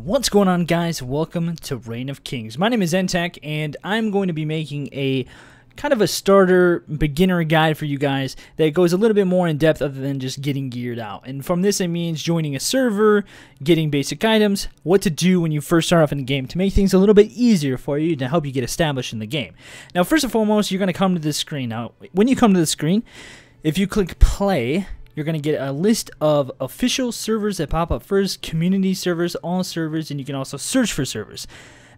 What's going on, guys? Welcome to Reign of Kings. My name is Ntech, and I'm going to be making a kind of a starter beginner guide for you guys that goes a little bit more in depth other than just getting geared out. And from this, it means joining a server, getting basic items, what to do when you first start off in the game to make things a little bit easier for you to help you get established in the game. Now, first and foremost, you're going to come to this screen. Now, when you come to the screen, if you click play, you're going to get a list of official servers that pop up first, community servers, all servers, and you can also search for servers.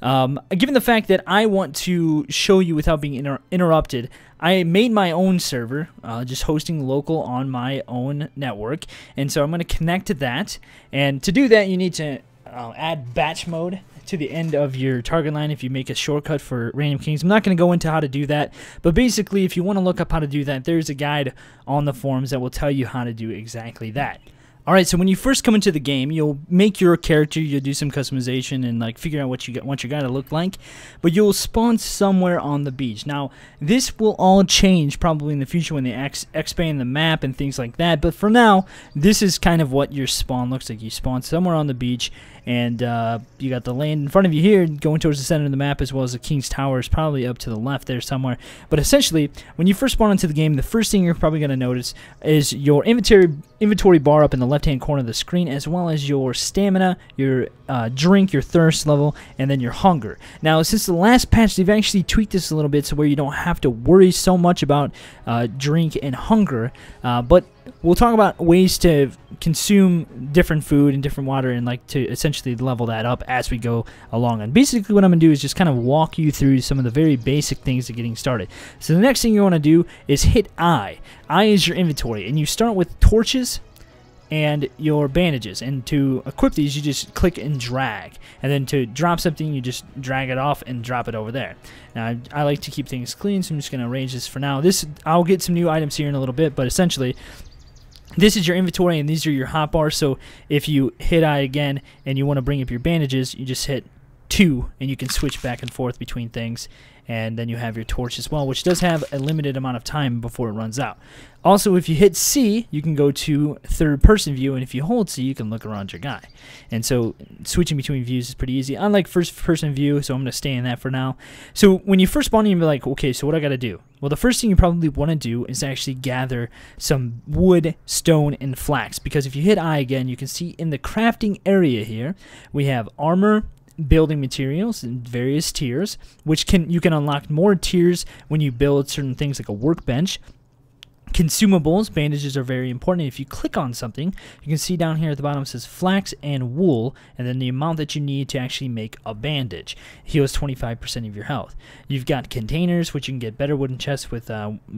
Given the fact that I want to show you without being interrupted, I made my own server, just hosting local on my own network, and so I'm going to connect to that. And to do that, you need to add batch mode to the end of your target line if you make a shortcut for Reign of Kings. I'm not going to go into how to do that, but basically if you want to look up how to do that, there's a guide on the forums that will tell you how to do exactly that. Alright, so when you first come into the game, you'll make your character, you'll do some customization and like figure out what you want your guy to look like, but you'll spawn somewhere on the beach. Now, this will all change probably in the future when they expand the map and things like that, but for now, this is kind of what your spawn looks like. You spawn somewhere on the beach, and you got the land in front of you here going towards the center of the map, as well as the King's Tower is probably up to the left there somewhere. But essentially, when you first spawn into the game, the first thing you're probably going to notice is your inventory bar up in the left-hand corner of the screen, as well as your stamina, your drink, your thirst level, and then your hunger. Now, since the last patch, they've actually tweaked this a little bit so where you don't have to worry so much about drink and hunger, but we'll talk about ways to consume different food and different water and like to essentially level that up as we go along. And basically what I'm going to do is just kind of walk you through some of the very basic things of getting started. So the next thing you want to do is hit I. I is your inventory, and you start with torches and your bandages, and to equip these you just click and drag, and then to drop something you just drag it off and drop it over there. Now I like to keep things clean, so I'm just going to arrange this for now. I'll get some new items here in a little bit, but essentially this is your inventory and these are your hotbars. So if you hit I again and you want to bring up your bandages, you just hit 2 and you can switch back and forth between things. And then you have your torch as well, which does have a limited amount of time before it runs out. Also, if you hit C, you can go to third-person view, and if you hold C, you can look around your guy. And so switching between views is pretty easy. Unlike first-person view, so I'm going to stay in that for now. So when you first spawn in, you'll be like, okay, so what I got to do? Well, the first thing you probably want to do is actually gather some wood, stone, and flax, because if you hit I again, you can see in the crafting area here, we have armor, building materials in various tiers, which you can unlock more tiers when you build certain things like a workbench. Consumables, bandages are very important. If you click on something, you can see down here at the bottom it says flax and wool, and then the amount that you need to actually make a bandage. Heals 25% of your health. You've got containers, which you can get better wooden chests with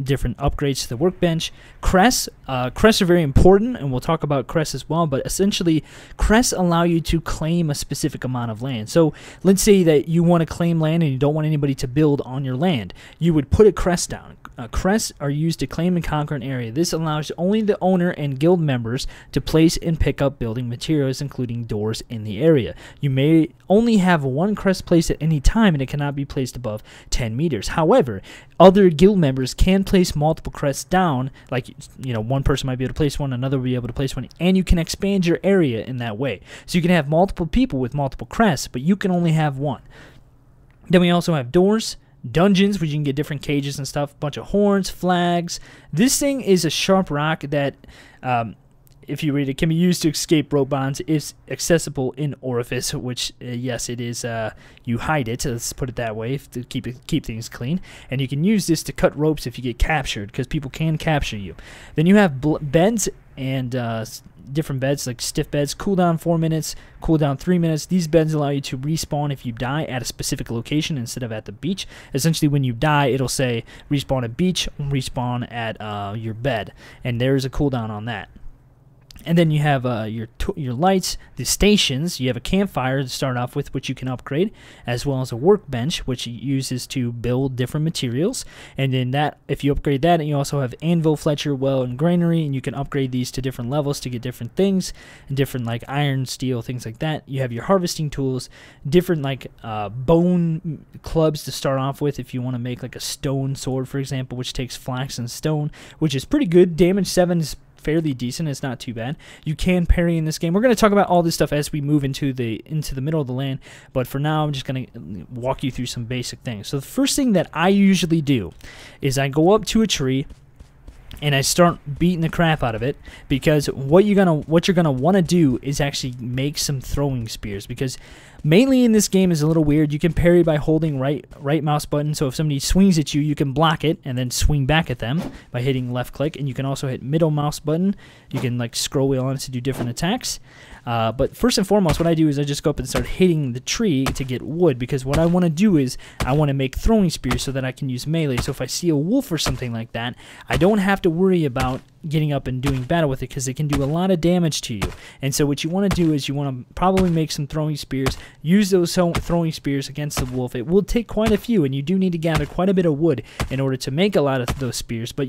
different upgrades to the workbench. Crests. Crests are very important, and we'll talk about crests as well, but essentially crests allow you to claim a specific amount of land. So let's say that you want to claim land and you don't want anybody to build on your land. You would put a crest down. Crests are used to claim and conquer an area. This allows only the owner and guild members to place and pick up building materials, including doors in the area. You may only have one crest placed at any time, and it cannot be placed above 10 meters. However, other guild members can place multiple crests down, like, you know, one person might be able to place one, another will be able to place one, and you can expand your area in that way. So you can have multiple people with multiple crests, but you can only have one. Then we also have doors, dungeons, where you can get different cages and stuff, bunch of horns, flags. This thing is a sharp rock that, if you read it, can be used to escape rope bonds. It's accessible in orifice, which, yes, it is. You hide it, let's put it that way, to keep things clean. And you can use this to cut ropes if you get captured, because people can capture you. Then you have beds and different beds, like stiff beds, cooldown 4 minutes, cooldown 3 minutes. These beds allow you to respawn if you die at a specific location instead of at the beach. Essentially, when you die, it'll say respawn at beach, respawn at your bed, and there's a cooldown on that. And then you have your lights, the stations. You have a campfire to start off with, which you can upgrade, as well as a workbench, which uses to build different materials. And then that, if you upgrade that, and you also have anvil, fletcher, well, and granary, and you can upgrade these to different levels to get different things, and different like iron, steel, things like that. You have your harvesting tools, different like bone clubs to start off with if you want to make like a stone sword, for example, which takes flax and stone, which is pretty good. Damage 7 is fairly decent. It's not too bad. You can parry in this game. We're going to talk about all this stuff as we move into the middle of the land, but for now I'm just going to walk you through some basic things. So the first thing that I usually do is I go up to a tree and I start beating the crap out of it, because what you're gonna want to do is actually make some throwing spears, because melee in this game is a little weird. You can parry by holding right mouse button, so if somebody swings at you, you can block it and then swing back at them by hitting left click, and you can also hit middle mouse button. You can like scroll wheel on it to do different attacks. But first and foremost, what I do is I just go up and start hitting the tree to get wood, because what I want to do is I want to make throwing spears so that I can use melee. So if I see a wolf or something like that, I don't have to worry about getting up and doing battle with it, because it can do a lot of damage to you. And so what you want to do is you want to probably make some throwing spears, use those throwing spears against the wolf. It will take quite a few, and you do need to gather quite a bit of wood in order to make a lot of those spears, but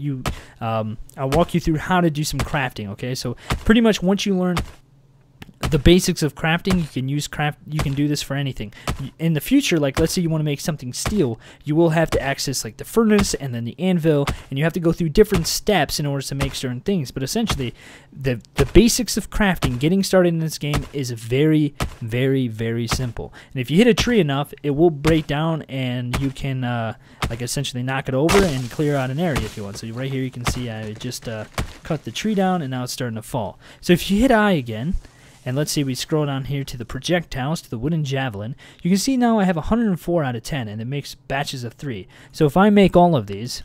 I'll walk you through how to do some crafting, okay? So pretty much once you learn the basics of crafting, you can do this for anything. In the future, like let's say you want to make something steel, you will have to access like the furnace and then the anvil, and you have to go through different steps in order to make certain things. But essentially, the basics of crafting, getting started in this game, is very, very, very simple. And if you hit a tree enough, it will break down, and you can like essentially knock it over and clear out an area if you want. So right here you can see I just cut the tree down, and now it's starting to fall. So if you hit I again, and let's see, we scroll down here to the projectiles, to the wooden javelin, you can see now I have 104 out of 10, and it makes batches of 3. So if I make all of these,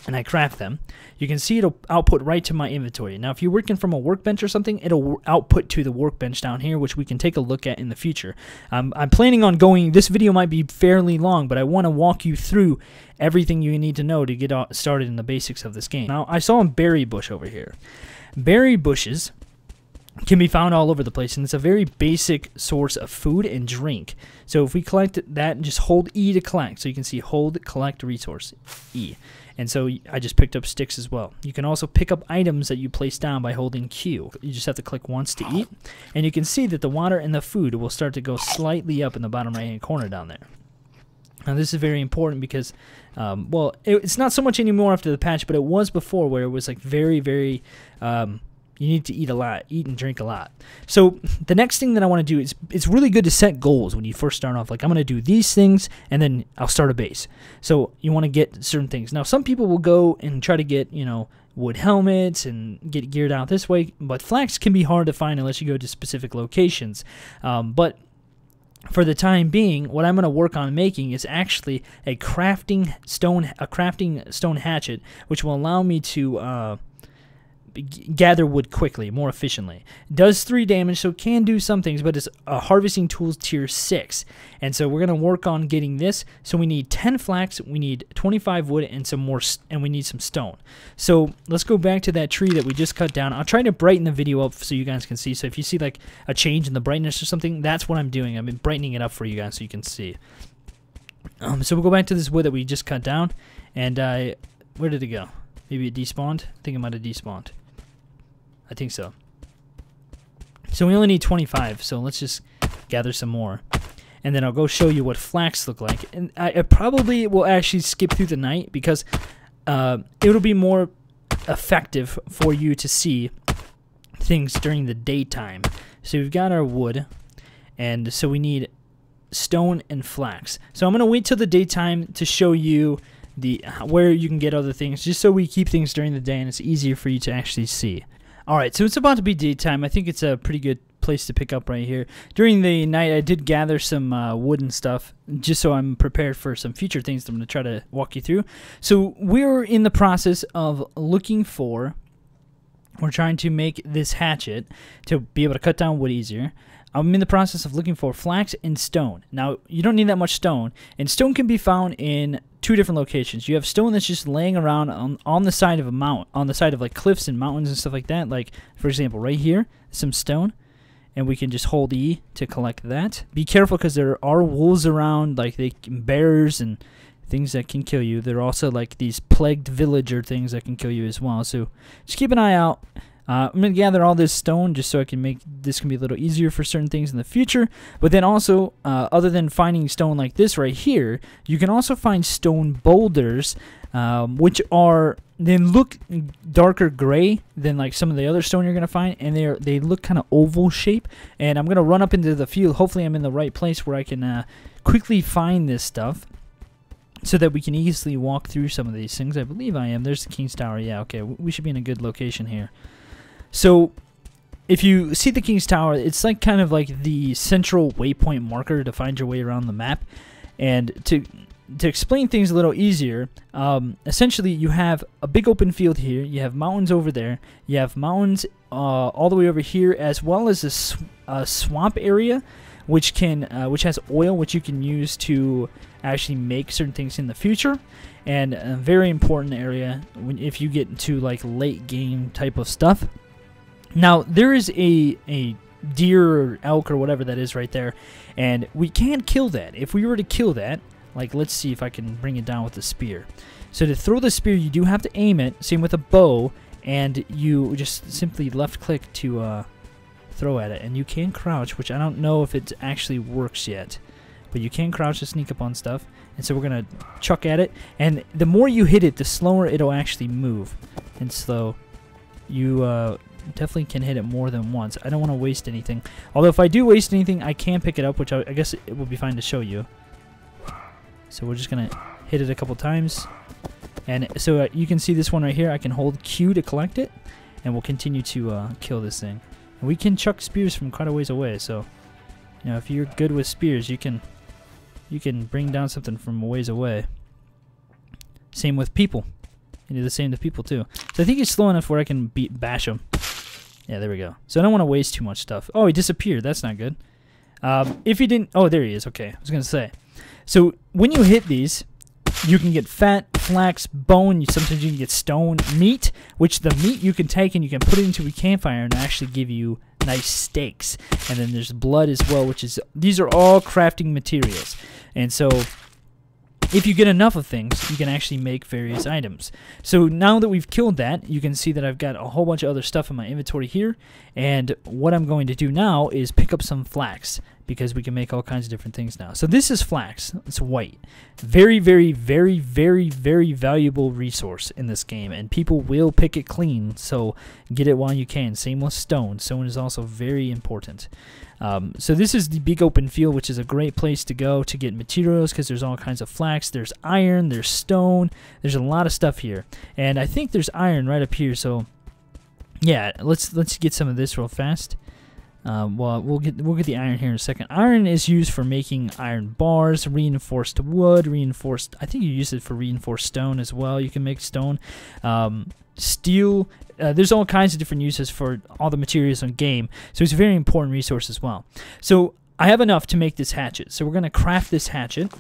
and I craft them, you can see it'll output right to my inventory. Now if you're working from a workbench or something, it'll output to the workbench down here, which we can take a look at in the future. I'm planning on going, this video might be fairly long, but I want to walk you through everything you need to know to get started in the basics of this game. Now I saw a berry bush over here. Berry bushes can be found all over the place, and it's a very basic source of food and drink. So if we collect that and just hold E to collect, so you can see hold, collect resource, E. And so I just picked up sticks as well. You can also pick up items that you place down by holding Q. You just have to click once to eat, and you can see that the water and the food will start to go slightly up in the bottom right hand corner down there. Now this is very important because, well, it's not so much anymore after the patch, but it was before, where it was like very, very, you need to eat a lot, eat and drink a lot. So the next thing that I want to do is, it's really good to set goals when you first start off. Like, I'm going to do these things, and then I'll start a base. So you want to get certain things. Now some people will go and try to get, you know, wood helmets and get geared out this way, but flax can be hard to find unless you go to specific locations. But for the time being, what I'm going to work on making is actually a crafting stone hatchet, which will allow me to gather wood quickly, more efficiently. It does 3 damage, so it can do some things, but it's a harvesting tools tier 6. And so we're going to work on getting this. So we need 10 flax, we need 25 wood, and some more, and we need some stone. So let's go back to that tree that we just cut down. I'll try to brighten the video up so you guys can see. So if you see like a change in the brightness or something, that's what I'm doing. I'm brightening it up for you guys so you can see. So we'll go back to this wood that we just cut down, and where did it go? Maybe it despawned? I think it might have despawned. I think so. So we only need 25, so let's just gather some more. And then I'll go show you what flax look like. And I probably will actually skip through the night, because it'll be more effective for you to see things during the daytime. So we've got our wood, and so we need stone and flax. So I'm going to wait till the daytime to show you where you can get other things, just so we keep things during the day and it's easier for you to actually see. Alright, so it's about to be daytime. I think it's a pretty good place to pick up right here. During the night, I did gather some wood and stuff, just so I'm prepared for some future things that I'm going to try to walk you through. So we're in the process of we're trying to make this hatchet to be able to cut down wood easier. I'm in the process of looking for flax and stone. Now, you don't need that much stone, and stone can be found in 2 different locations. You have stone that's just laying around on the side of a mountain, on the side of like cliffs and mountains and stuff like that. Like, for example, right here, some stone, and we can just hold E to collect that. Be careful, because there are wolves around, like bears and things that can kill you. There are also like these plagued villager things that can kill you as well. So just keep an eye out. I'm going to gather all this stone just so I can make this can be a little easier for certain things in the future. But then also, other than finding stone like this right here, you can also find stone boulders, which then look darker gray than like some of the other stone you're going to find, and they look kind of oval shape. And I'm going to run up into the field. Hopefully I'm in the right place where I can quickly find this stuff, so that we can easily walk through some of these things. I believe I am. There's the King's Tower. Yeah, okay. We should be in a good location here. So, if you see the King's Tower, it's like kind of like the central waypoint marker to find your way around the map. And to explain things a little easier, essentially you have a big open field here. You have mountains over there. You have mountains all the way over here, as well as a swamp area, which has oil, which you can use to actually make certain things in the future. And a very important area if you get into like late game type of stuff. Now there is a deer or elk or whatever that is right there, and we can't kill that. If we were to kill that, like, let's see if I can bring it down with the spear. So to throw the spear, you do have to aim it. Same with a bow, and you just simply left click to throw at it, and you can crouch, which I don't know if it actually works yet, but you can crouch to sneak up on stuff. And so we're gonna chuck at it, and the more you hit it, the slower it'll actually move. And so you definitely can hit it more than once. I don't want to waste anything, although if I do waste anything, I can pick it up, which I guess it will be fine to show you. So we're just gonna hit it a couple times, and so you can see this one right here. I can hold Q to collect it, and we'll continue to kill this thing. And we can chuck spears from quite a ways away, so you know, if you're good with spears, you can bring down something from a ways away. Same with people. You do the same to people too. So I think he's slow enough where I can bash him. Yeah, there we go. So I don't want to waste too much stuff. Oh, he disappeared. That's not good. If he didn't... Oh, there he is. Okay, I was going to say. So when you hit these, you can get fat, flax, bone. Sometimes you can get stone, meat, which the meat you can take and you can put it into a campfire and actually give you nice steaks. And then there's blood as well, which is... These are all crafting materials. And so... if you get enough of things, you can actually make various items. So now that we've killed that, you can see that I've got a whole bunch of other stuff in my inventory here. And what I'm going to do now is pick up some flax, because we can make all kinds of different things now. So this is flax. It's white. Very, very, very, very, very valuable resource in this game, and people will pick it clean, so get it while you can. Same with stone. Stone is also very important. So this is the big open field, which is a great place to go to get materials, because there's all kinds of flax. There's iron, there's stone, there's a lot of stuff here. And I think there's iron right up here, so yeah, let's get some of this real fast. Well, we'll get the iron here in a second. Iron is used for making iron bars, reinforced wood, reinforced... I think you use it for reinforced stone as well. You can make stone. Steel... there's all kinds of different uses for all the materials in game, so it's a very important resource as well. So I have enough to make this hatchet, so we're going to craft this hatchet,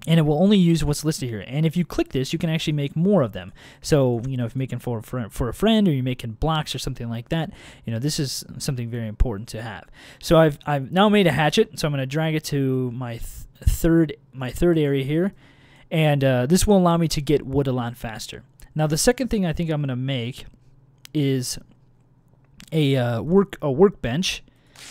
and it will only use what's listed here. And if you click this, you can actually make more of them. So, you know, if you're making for a friend, or you're making blocks or something like that, you know, this is something very important to have. So I've now made a hatchet, so I'm going to drag it to my third area here, and this will allow me to get wood a lot faster. Now the second thing I think I'm going to make is a workbench,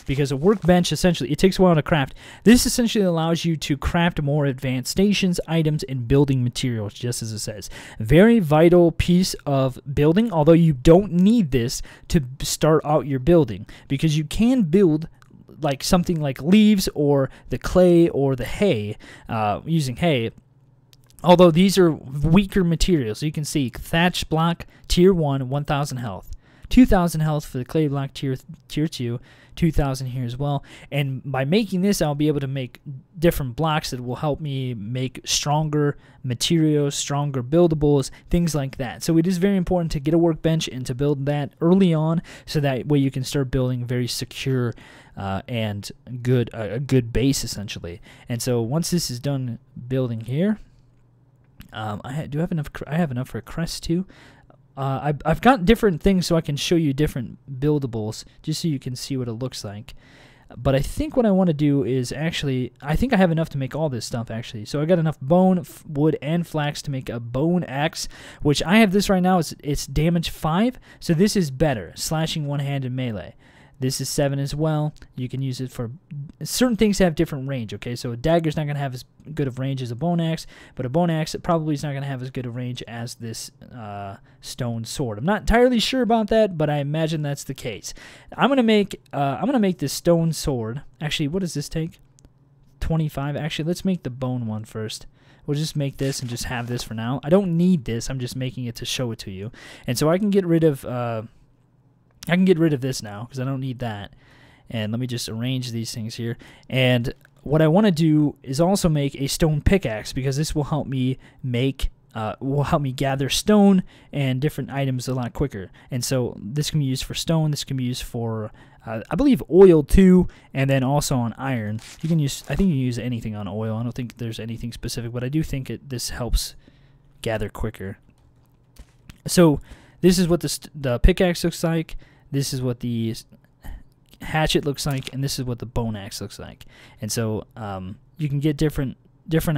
because a workbench, essentially, it takes a while to craft. This essentially allows you to craft more advanced stations, items, and building materials, just as it says. Very vital piece of building, although you don't need this to start out your building, because you can build like something like leaves or the clay or the hay, using hay. Although these are weaker materials. So you can see thatch block, tier 1, 1,000 health. 2,000 health for the clay block tier 2, 2,000 here as well. And by making this, I'll be able to make different blocks that will help me make stronger materials, stronger buildables, things like that. So it is very important to get a workbench and to build that early on, so that way you can start building very secure and a good base, essentially. And so once this is done building here, I have enough for a crest too. I've got different things so I can show you different buildables, just so you can see what it looks like. But I think what I want to do is actually, I think I have enough to make all this stuff actually. So I got enough bone, wood, and flax to make a bone axe, which I have this right now. It's damage 5, so this is better, slashing one-handed melee. This is 7 as well. You can use it for certain things that have different range, okay? So a dagger's not going to have as good of range as a bone axe, but a bone axe probably is not going to have as good of range as this stone sword. I'm not entirely sure about that, but I imagine that's the case. I'm going to make this stone sword. Actually, what does this take? 25. Actually, let's make the bone one first. We'll just make this and just have this for now. I don't need this. I'm just making it to show it to you. And so I can get rid of this now because I don't need that. And let me just arrange these things here. And what I want to do is also make a stone pickaxe, because this will help me gather stone and different items a lot quicker. And so this can be used for stone. This can be used for I believe oil too, and then also on iron. You can use, I think you can use anything on oil. I don't think there's anything specific, but I do think this helps gather quicker. So this is what the pickaxe looks like. This is what the hatchet looks like, and this is what the bone axe looks like. And so you can get different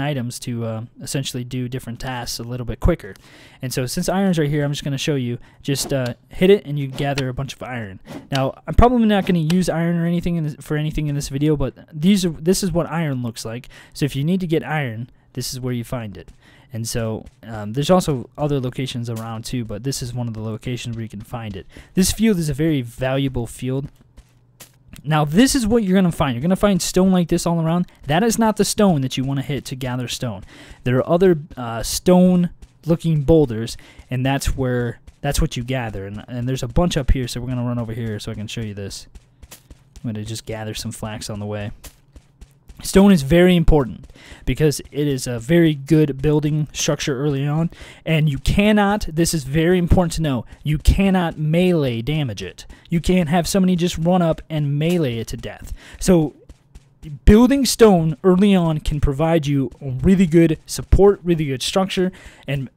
items to essentially do different tasks a little bit quicker. And so since iron's right here, I'm just going to show you. Just hit it and you gather a bunch of iron. Now I'm probably not going to use iron or anything for anything in this video, but this is what iron looks like. So if you need to get iron, this is where you find it. And so there's also other locations around too, but this is one of the locations where you can find it. This field is a very valuable field. Now this is what you're going to find. You're going to find stone like this all around. That is not the stone that you want to hit to gather stone. There are other stone looking boulders, and that's what you gather. And there's a bunch up here, so we're going to run over here so I can show you this. I'm going to just gather some flax on the way. Stone is very important because it is a very good building structure early on, and you cannot, this is very important to know, you cannot melee damage it. You can't have somebody just run up and melee it to death. So building stone early on can provide you really good support, really good structure, and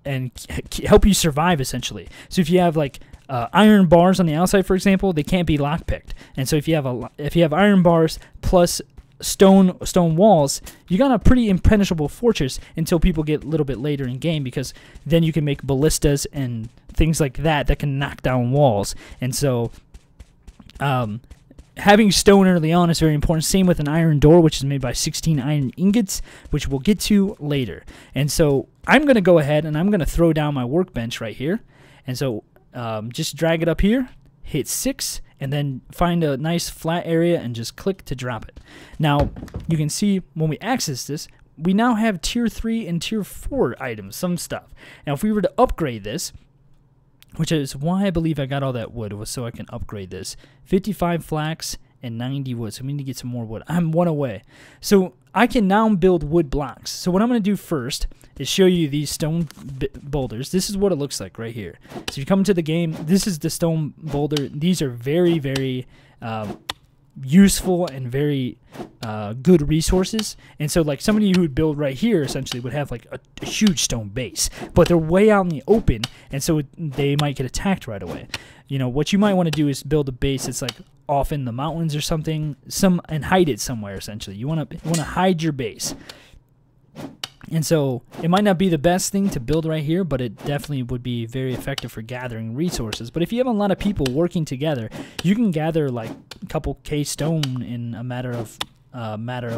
help you survive essentially. So if you have like iron bars on the outside, for example, they can't be lockpicked. And so if you have iron bars plus stone walls, you got a pretty impenetrable fortress until people get a little bit later in game, because then you can make ballistas and things like that can knock down walls. And so having stone early on is very important. Same with an iron door, which is made by 16 iron ingots, which we'll get to later. And so I'm going to go ahead and I'm going to throw down my workbench right here. And so just drag it up here, hit 6, and then find a nice flat area and just click to drop it. Now, you can see when we access this, we now have tier 3 and tier 4 items, some stuff. Now, if we were to upgrade this, which is why I believe I got all that wood, was so I can upgrade this. 55 flax and 90 wood, so we need to get some more wood. I'm 1 away. So I can now build wood blocks. So what I'm going to do first is show you these stone boulders. This is what it looks like right here. So if you come into the game, this is the stone boulder. These are very, very useful and very good resources. And so like somebody who would build right here essentially would have like a huge stone base, but they're way out in the open, and so they might get attacked right away. You know, what you might want to do is build a base that's like off in the mountains or something, and hide it somewhere essentially. You want to hide your base. And so it might not be the best thing to build right here, but it definitely would be very effective for gathering resources. But if you have a lot of people working together, you can gather like a couple K stone in a matter of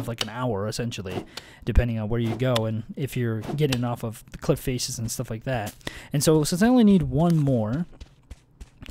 like an hour, essentially, depending on where you go and if you're getting off of the cliff faces and stuff like that. And so since I only need one more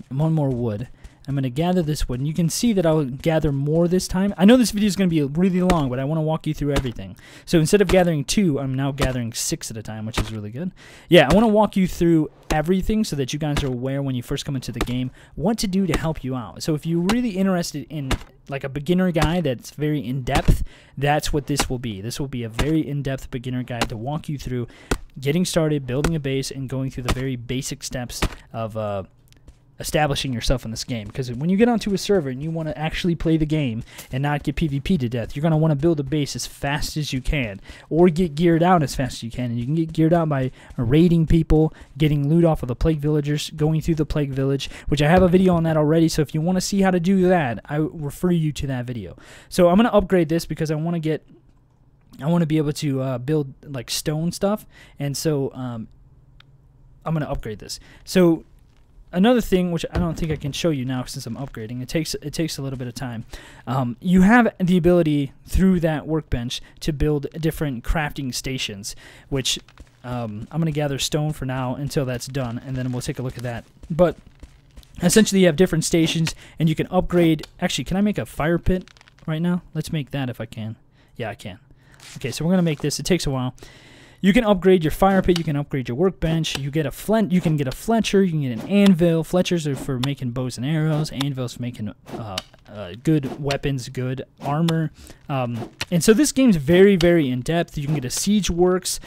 wood, I'm going to gather this wood, and you can see that I'll gather more this time. I know this video is going to be really long, but I want to walk you through everything. So instead of gathering 2, I'm now gathering 6 at a time, which is really good. Yeah, I want to walk you through everything so that you guys are aware when you first come into the game what to do to help you out. So if you're really interested in like a beginner guide that's very in-depth, that's what this will be. This will be a very in-depth beginner guide to walk you through getting started, building a base, and going through the very basic steps of establishing yourself in this game. Because when you get onto a server and you want to actually play the game and not get PvP to death, you're going to want to build a base as fast as you can, or get geared out as fast as you can. And you can get geared out by raiding people, getting loot off of the plague villagers, going through the plague village, which I have a video on that already. So if you want to see how to do that, I refer you to that video. So I'm going to upgrade this because I want to be able to build like stone stuff, and so I'm going to upgrade this. So another thing, which I don't think I can show you now since I'm upgrading, it takes a little bit of time. You have the ability through that workbench to build different crafting stations, which I'm going to gather stone for now until that's done, and then we'll take a look at that. But essentially you have different stations, and you can upgrade. Actually, can I make a fire pit right now? Let's make that if I can. Yeah, I can. Okay, so we're going to make this. It takes a while. You can upgrade your fire pit. You can upgrade your workbench. You can get a Fletcher. You can get an anvil. Fletchers are for making bows and arrows. Anvils for making good weapons, good armor. And so this game's very, very in depth. You can get a siege works.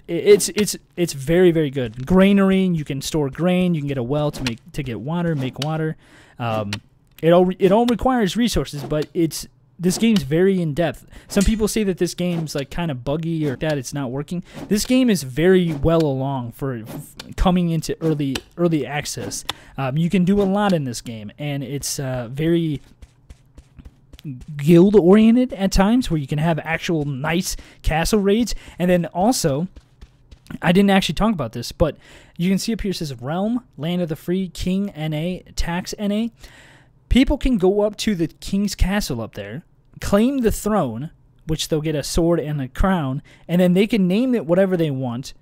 It's very, very good. Granary. You can store grain. You can get a well to get water. Make water. It all requires resources, but this game's very in-depth. Some people say that this game's like kind of buggy or that it's not working. This game is very well along for coming into early access. You can do a lot in this game, and it's very guild-oriented at times, where you can have actual nice castle raids. And then also, I didn't actually talk about this, but you can see up here it says Realm, Land of the Free, King NA, Tax NA. People can go up to the king's castle up there, claim the throne, which they'll get a sword and a crown, and then they can name it whatever they want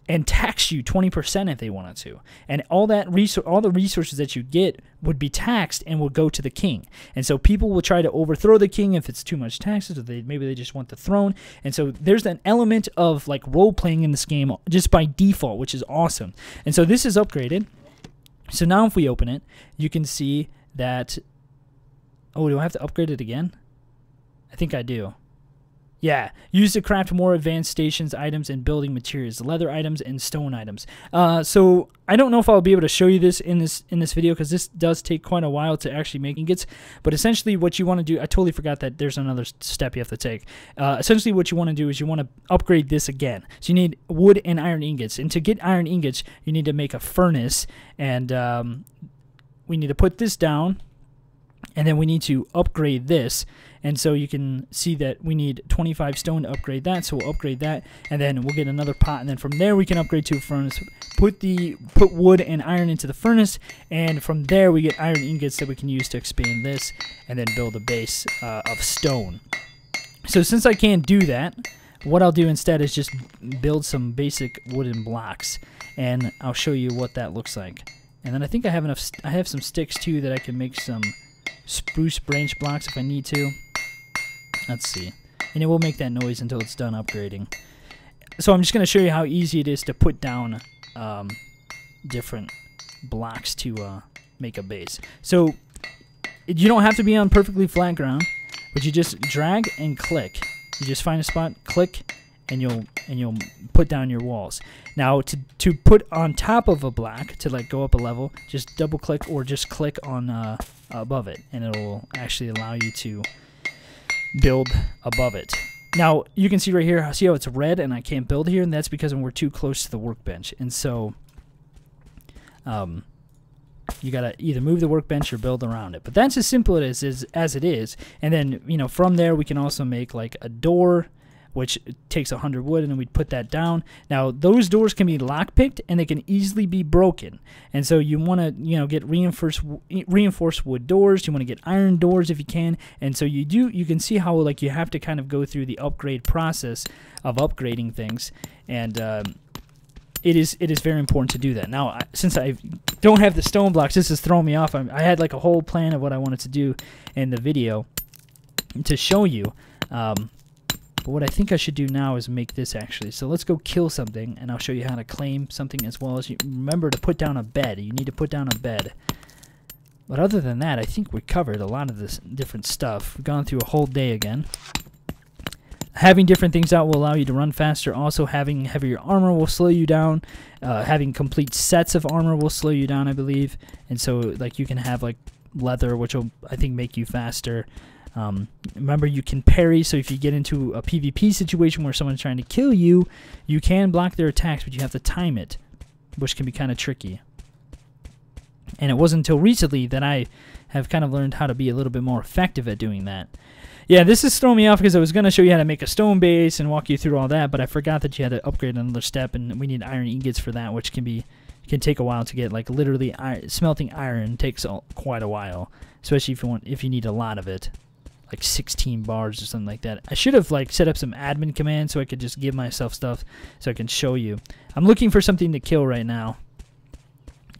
and tax you 20% if they wanted to. And all the resources that you get would be taxed and will go to the king. And so people will try to overthrow the king if it's too much taxes, or maybe they just want the throne. And so there's an element of like role-playing in this game just by default, which is awesome. And so this is upgraded. So now if we open it, you can see that, oh, do I have to upgrade it again? I think I do. Yeah, use to craft more advanced stations, items, and building materials, leather items, and stone items. So I don't know if I'll be able to show you this in this video, because this does take quite a while to actually make ingots. But essentially what you want to do, I totally forgot that there's another step you have to take. Essentially what you want to do is you want to upgrade this again. So you need wood and iron ingots. And to get iron ingots, you need to make a furnace, and we need to put this down, and then we need to upgrade this. And so you can see that we need 25 stone to upgrade that, so we'll upgrade that, and then we'll get another pot, and then from there we can upgrade to a furnace, put wood and iron into the furnace, and from there we get iron ingots that we can use to expand this, and then build a base of stone. So since I can't do that, what I'll do instead is just build some basic wooden blocks, and I'll show you what that looks like. And then I think I have some sticks too that I can make some spruce branch blocks if I need to. Let's see. And it will make that noise until it's done upgrading. So I'm just going to show you how easy it is to put down different blocks to make a base. So you don't have to be on perfectly flat ground, but you just drag and click. You just find a spot, click, and you'll put down your walls. Now to put on top of a block, to like go up a level, just double click or just click on above it, and it'll actually allow you to build above it. Now you can see right here, see how it's red and I can't build here, and that's because we're too close to the workbench. And so you gotta either move the workbench or build around it. But that's as simple as it is. And then from there we can also make like a door, which takes 100 wood, and then we'd put that down. Now, those doors can be lockpicked, and they can easily be broken. And so you want to, get reinforced wood doors. You want to get iron doors if you can. And so you can see how like you have to kind of go through the upgrade process of upgrading things, and it is very important to do that. Now, since I don't have the stone blocks, this is throwing me off. I had like a whole plan of what I wanted to do in the video to show you. But what I think I should do now is make this actually. So let's go kill something, and I'll show you how to claim something, as well as remember to put down a bed. You need to put down a bed. But other than that, I think we covered a lot of this different stuff. We've gone through a whole day again. Having different things out will allow you to run faster. Also, having heavier armor will slow you down. Having complete sets of armor will slow you down, I believe. And so, like, you can have, like, leather, which will, I think, make you faster. Remember, you can parry, so if you get into a PvP situation where someone's trying to kill you, you can block their attacks, but you have to time it, which can be kind of tricky. And it wasn't until recently that I have kind of learned how to be a little bit more effective at doing that. Yeah, this is throwing me off because I was going to show you how to make a stone base and walk you through all that, but I forgot that you had to upgrade another step, and we need iron ingots for that, which can take a while to get. Like, literally, smelting iron takes quite a while, especially if you need a lot of it, like 16 bars or something like that. I should have, like, set up some admin commands so I could just give myself stuff so I can show you. I'm looking for something to kill right now.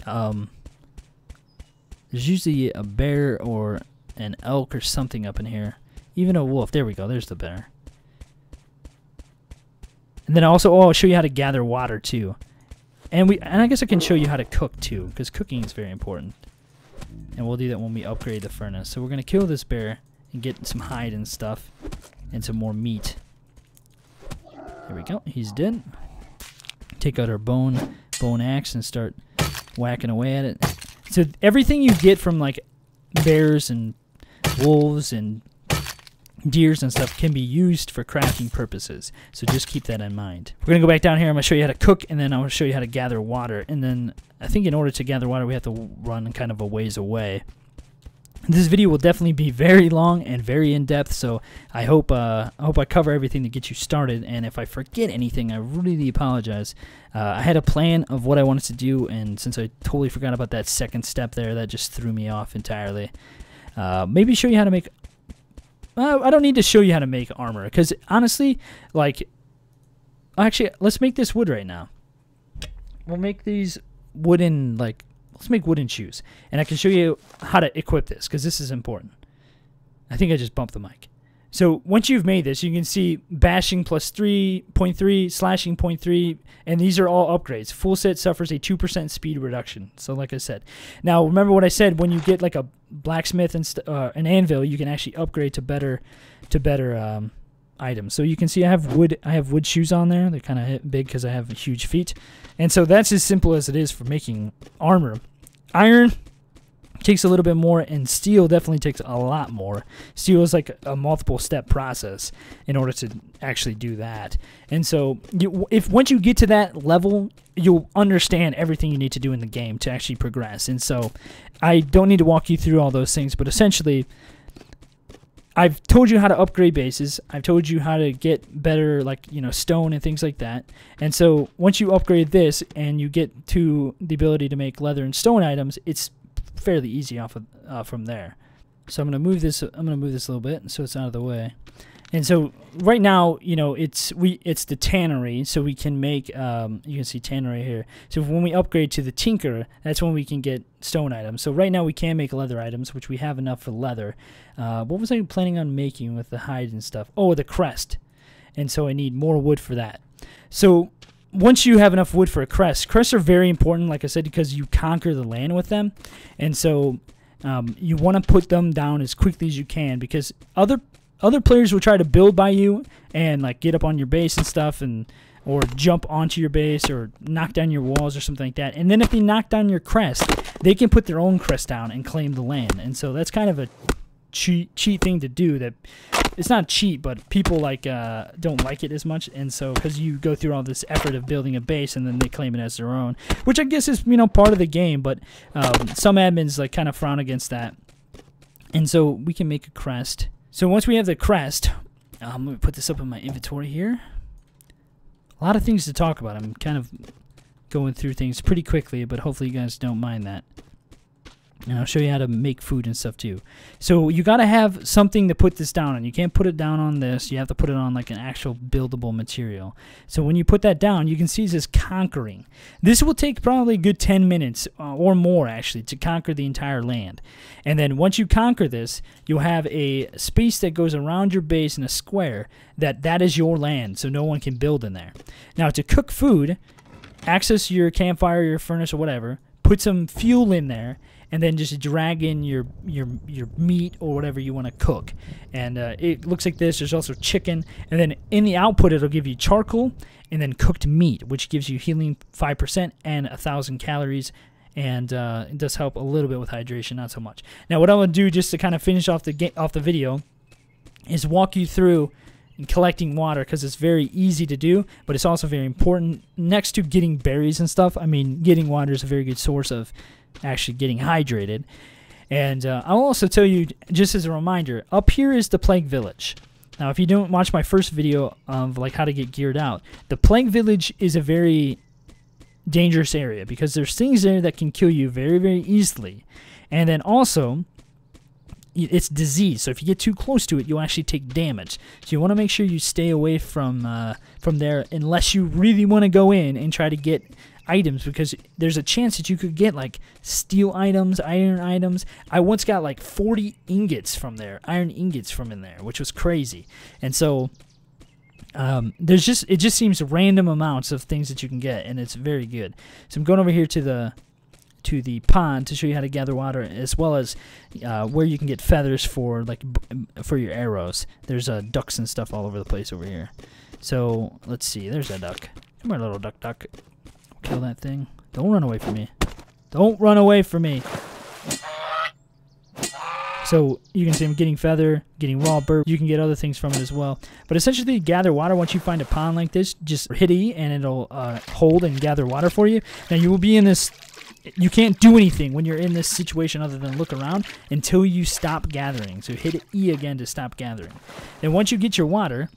There's usually a bear or an elk or something up in here. Even a wolf. There we go. There's the bear. And then also, I'll show you how to gather water too. And I guess I can show you how to cook too, because cooking is very important. And we'll do that when we upgrade the furnace. So we're going to kill this bear and get some hide and stuff and some more meat. There we go. He's dead. Take out our bone axe and start whacking away at it. So everything you get from, like, bears and wolves and deers and stuff can be used for crafting purposes, so just keep that in mind. We're gonna go back down here. I'm gonna show you how to cook, and then I'm gonna show you how to gather water. And then I think in order to gather water, we have to run kind of a ways away. This video will definitely be very long and very in-depth, so I hope I cover everything to get you started. And if I forget anything, I really apologize. I had a plan of what I wanted to do, and since I totally forgot about that second step there, that just threw me off entirely. Maybe show you how to make. I don't need to show you how to make armor, because honestly, like, actually, let's make this wood right now. We'll make these wooden, like, let's make wooden shoes, and I can show you how to equip this, because this is important. I think I just bumped the mic. So once you've made this, you can see bashing plus 3.3, slashing 0.3, and these are all upgrades. Full set suffers a 2% speed reduction. So like I said. Now remember what I said, when you get like a blacksmith and an anvil, you can actually upgrade to better items. So you can see I have wood shoes on there. They're kind of big because I have huge feet. And so that's as simple as it is for making armor. Iron takes a little bit more, and steel definitely takes a lot more. Steel is like a multiple step process in order to actually do that. And so once you get to that level, you'll understand everything you need to do in the game to actually progress. And so I don't need to walk you through all those things, but essentially I've told you how to upgrade bases. I've told you how to get better, like, you know, stone and things like that. And so once you upgrade this and you get to the ability to make leather and stone items, it's fairly easy off of from there. So I'm gonna move this. a little bit so it's out of the way. And so right now, you know, it's the tannery, so we can make. You can see tannery here. So when we upgrade to the tinker, that's when we can get stone items. So right now we can make leather items, which we have enough for leather. What was I planning on making with the hide and stuff? Oh, the crest. And so I need more wood for that. So once you have enough wood for a crest, crests are very important, like I said, because you conquer the land with them. And so you want to put them down as quickly as you can, because other players will try to build by you and, like, get up on your base and stuff, or jump onto your base or knock down your walls or something like that. And then if they knock down your crest, they can put their own crest down and claim the land. And so that's kind of a cheat thing to do. That it's not cheat, but people don't like it as much. And so because you go through all this effort of building a base and then they claim it as their own, which I guess is, you know, part of the game, but some admins like kind of frown against that. And so we can make a crest. So once we have the crest, I'm going to put this up in my inventory here. A lot of things to talk about. I'm kind of going through things pretty quickly, but hopefully you guys don't mind that. And I'll show you how to make food and stuff too. So you got to have something to put this down on. You can't put it down on this. You have to put it on like an actual buildable material. So when you put that down, you can see it says conquering. This will take probably a good 10 minutes or more actually to conquer the entire land. And then once you conquer this, you'll have a space that goes around your base in a square that is your land, so no one can build in there. Now to cook food, access your campfire, your furnace or whatever, put some fuel in there, and then just drag in your meat or whatever you want to cook. And it looks like this. There's also chicken, and then in the output it'll give you charcoal and then cooked meat, which gives you healing 5% and 1,000 calories. And it does help a little bit with hydration, not so much. Now, what I'm gonna do just to kind of finish off the video is walk you through collecting water, because it's very easy to do, but it's also very important. Next to getting berries and stuff, I mean, getting water is a very good source of actually getting hydrated. And I'll also tell you, just as a reminder, up here is the Plague Village. Now, if you don't watch my first video of like how to get geared out, the Plague Village is a very dangerous area because there's things there that can kill you very, very easily. And then also, it's disease, so if you get too close to it, you'll actually take damage. So you want to make sure you stay away from there unless you really want to go in and try to get items, because there's a chance that you could get like steel items, iron items. I once got like 40 ingots from there, iron ingots from in there, which was crazy. And so it just seems random amounts of things that you can get, and it's very good. So I'm going over here to the pond to show you how to gather water, as well as where you can get feathers for your arrows. There's ducks and stuff all over the place over here. So let's see. There's a duck. Come here, little duck. Kill that thing. Don't run away from me. Don't run away from me. So you can see I'm getting feather, getting raw burp. You can get other things from it as well. But essentially, gather water. Once you find a pond like this, just hit E and it'll hold and gather water for you. Now you will be in this. You can't do anything when you're in this situation other than look around until you stop gathering. So hit E again to stop gathering. And once you get your water,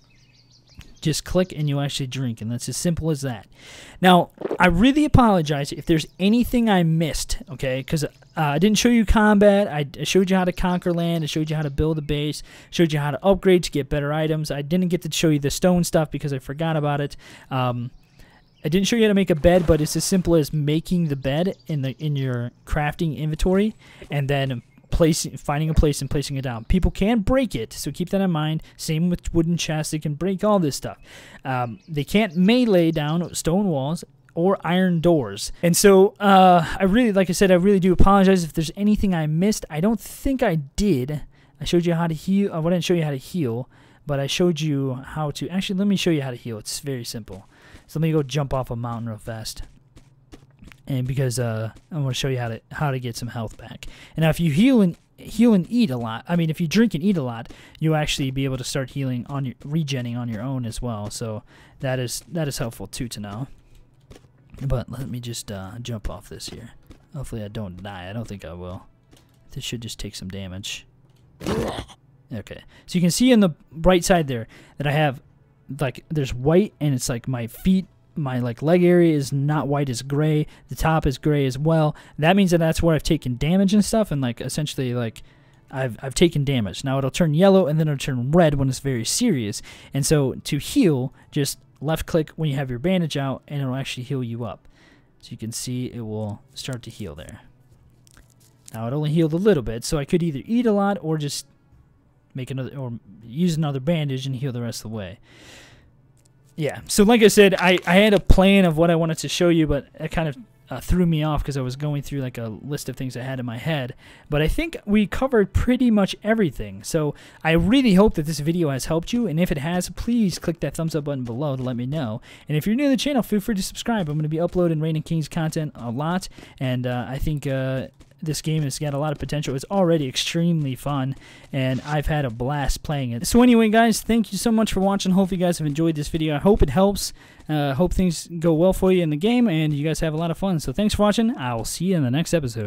just click and you actually drink, and that's as simple as that. Now, I really apologize if there's anything I missed, okay? Because I didn't show you combat. I showed you how to conquer land. I showed you how to build a base. Showed you how to upgrade to get better items. I didn't get to show you the stone stuff because I forgot about it. I didn't show you how to make a bed, but it's as simple as making the bed in your crafting inventory, and then finding a place and placing it down. People can break it, so keep that in mind. Same with wooden chests; they can break all this stuff. They can't melee down stone walls or iron doors. And so, like I said, I really do apologize if there's anything I missed. I don't think I did. I showed you how to heal. I didn't show you how to heal, but I showed you how to. Actually, let me show you how to heal. It's very simple. So let me go jump off a mountain real fast. And because I want to show you how to get some health back. And now if you heal and eat a lot, I mean if you drink and eat a lot, you'll actually be able to start healing on your regenning on your own as well. So that is helpful too to know. But let me just jump off this here. Hopefully I don't die. I don't think I will. This should just take some damage. Okay. So you can see on the right side there that I have there's white, and it's like my feet. My leg area is not white, it's gray. The top is gray as well. That means that that's where I've taken damage and stuff, and essentially I've taken damage. Now it'll turn yellow and then it'll turn red when it's very serious. And so to heal, just left click when you have your bandage out, and it'll actually heal you up. So you can see it will start to heal there. Now it only healed a little bit, so I could either eat a lot or just use another bandage and heal the rest of the way. Yeah, so like I said, I had a plan of what I wanted to show you, but it kind of threw me off because I was going through a list of things I had in my head. But I think we covered pretty much everything. So I really hope that this video has helped you, and if it has, please click that thumbs up button below to let me know. And if you're new to the channel, feel free to subscribe. I'm going to be uploading Reign of Kings content a lot, and I think this game has got a lot of potential. It's already extremely fun, and I've had a blast playing it. So anyway, guys, thank you so much for watching. Hope you guys have enjoyed this video. I hope it helps. Hope things go well for you in the game, and you guys have a lot of fun. So thanks for watching. I'll see you in the next episode.